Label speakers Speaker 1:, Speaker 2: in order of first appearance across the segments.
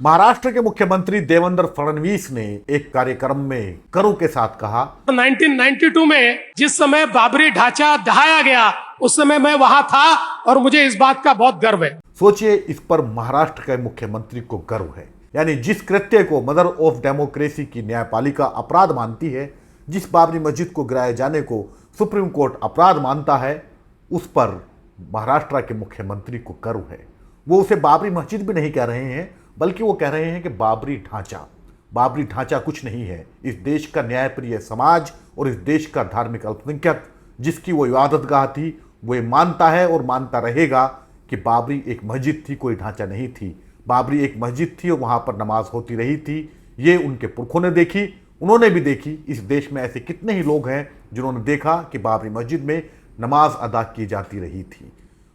Speaker 1: महाराष्ट्र के मुख्यमंत्री देवेंद्र फडणवीस ने एक कार्यक्रम में गर्व के साथ कहा,
Speaker 2: 1992 में जिस समय बाबरी ढांचा ढहाया गया उस समय मैं वहां था और मुझे इस बात का बहुत गर्व है।
Speaker 1: सोचिए, इस पर महाराष्ट्र के मुख्यमंत्री को गर्व है। यानी जिस कृत्य को मदर ऑफ डेमोक्रेसी की न्यायपालिका अपराध मानती है, जिस बाबरी मस्जिद को गिराए जाने को सुप्रीम कोर्ट अपराध मानता है, उस पर महाराष्ट्र के मुख्यमंत्री को गर्व है। वो उसे बाबरी मस्जिद भी नहीं कह रहे हैं, बल्कि वो कह रहे हैं कि बाबरी ढांचा कुछ नहीं है। इस देश का न्यायप्रिय समाज और इस देश का धार्मिक अल्पसंख्यक जिसकी वो इबादतगाह थी, वो ये मानता है और मानता रहेगा कि बाबरी एक मस्जिद थी, कोई ढांचा नहीं थी। बाबरी एक मस्जिद थी और वहाँ पर नमाज होती रही थी। ये उनके पुरखों ने देखी, उन्होंने भी देखी। इस देश में ऐसे कितने ही लोग हैं जिन्होंने देखा कि बाबरी मस्जिद में नमाज अदा की जाती रही थी।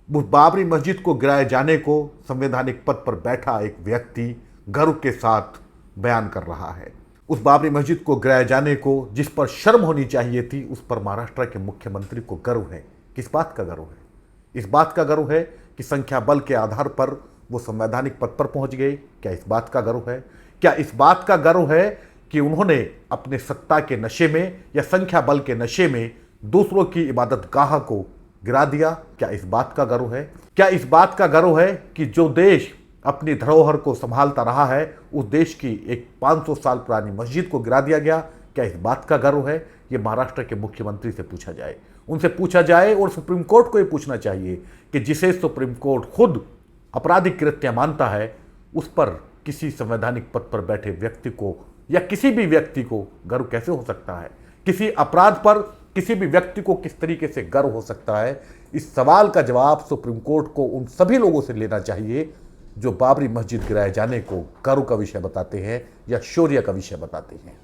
Speaker 1: उस बाबरी मस्जिद को गिराए जाने को संवैधानिक पद पर बैठा एक व्यक्ति गर्व के साथ बयान कर रहा है। उस बाबरी मस्जिद को गिराए जाने को जिस पर शर्म होनी चाहिए थी, उस पर महाराष्ट्र के मुख्यमंत्री को गर्व है। किस बात का गर्व है? इस बात का गर्व है कि संख्या बल के आधार पर वो संवैधानिक पद पर पहुंच गए। क्या इस बात का गर्व है? क्या इस बात का गर्व है कि उन्होंने अपने सत्ता के नशे में या संख्या बल के नशे में दूसरों की इबादतगाह को गिरा दिया? क्या इस बात का गर्व है? क्या इस बात का गर्व है कि जो देश अपनी धरोहर को संभालता रहा है, उस देश की एक 500 साल पुरानी मस्जिद को गिरा दिया गया? क्या इस बात का गर्व है? ये महाराष्ट्र के मुख्यमंत्री से पूछा जाए, उनसे पूछा जाए। और सुप्रीम कोर्ट को ये पूछना चाहिए कि जिसे सुप्रीम कोर्ट खुद आपराधिक कृत्य मानता है, उस पर किसी संवैधानिक पद पर बैठे व्यक्ति को या किसी भी व्यक्ति को गर्व कैसे हो सकता है? किसी अपराध पर किसी भी व्यक्ति को किस तरीके से गर्व हो सकता है? इस सवाल का जवाब सुप्रीम कोर्ट को उन सभी लोगों से लेना चाहिए जो बाबरी मस्जिद गिराए जाने को गर्व का विषय बताते हैं या शौर्य का विषय बताते हैं।